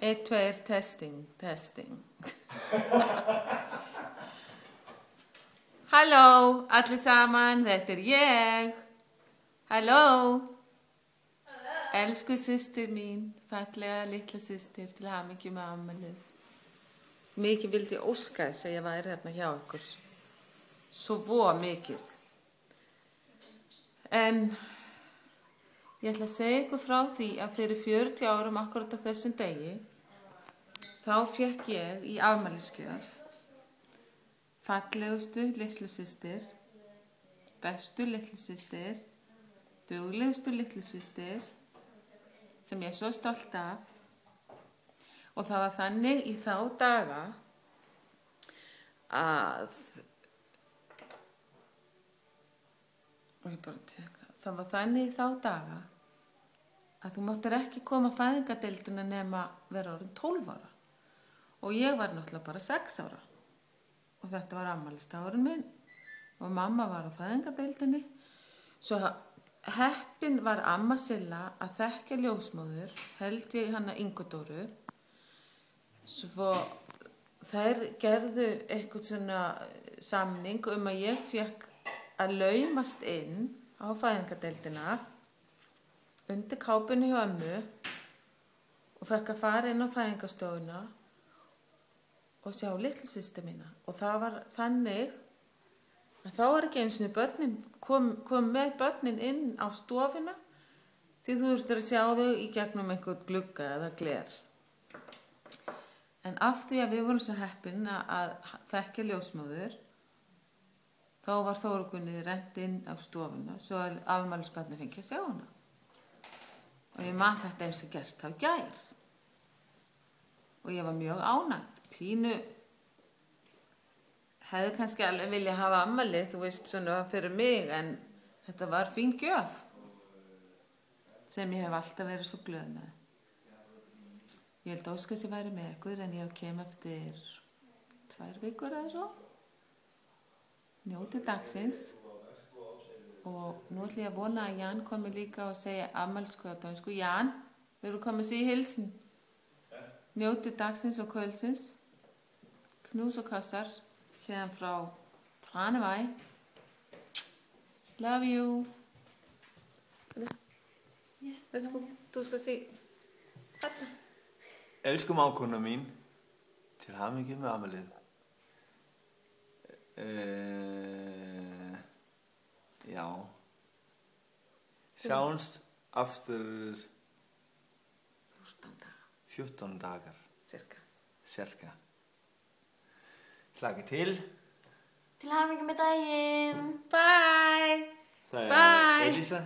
1, 2, testing. Halló, allir saman, þetta ég. Halló. Elsku systir mín, fallega litla systir, til hamingju með afmælið. Mikið vildi ég óska þess að ég væri hérna hjá ykkur. Svo mikið. En ég ætla að segja ykkur frá því að fyrir 40 árum akkurat á þessum degi, þá fékk ég í afmælisgjöf fallegustu litlu systir, bestu litlu systir, duglegustu litlu systir, sem ég er svo stolt af. Og það var þannig í þá daga að þú máttir ekki koma á fæðingardeildina nema vera orðin 12 ára. Og ég var náttúrulega bara 6 ára. Og þetta var afmælisdagurinn minn. Og mamma var á fæðingardeildinni. Svo heppin var amma Silla að þekkja ljósmóður, held ég hana Ingudóru. Svo þær gerðu eitthvað svona samning að ég fékk að laumast inn á fæðingardeildina undir kápunni hjá ömmu og fekk að fara inn á fæðingarstofuna og sjá litlu systur mína. Og það var þannig að þá var ekki einu sinni börnin, kom með börnin inn á stofuna því þú þurftir að sjá þau í gegnum einhvern glugga eða gler. En af því að við vorum svo heppin að þekkja ljósmóður, þá var Þórugunni rennt inn á stofuna svo að afmælisbarnið fengi að sjá hana. Og ég man þetta eins og gerst á gær. Og ég var mjög ánægð. Pínu hefði kannski alveg vilja hafa afmælið, þú veist, svona fyrir mig, en þetta var fín gjöf sem ég hef alltaf verið svo glöð með. Ég held óska að ég væri með ykkur, en ég kem eftir 2 vikur eða svo. Njótið dagsins. Og nú ætlum ég að vona að Jan komi líka og segja afmæliskveðju á dönsku. Jan, vil du komme og sige hilsen? Njótið dagsins og kvöldsins. Knus og kossar hérðan frá Tranevej. Love you. Værsgo, du skal se. Elsku mágkona mín, til hamingju með afmælið. Já. Sjáumst aftur 14 dagar. Cirka. Hlakka til. Til hamingju með daginn. Bye. Það Elisa.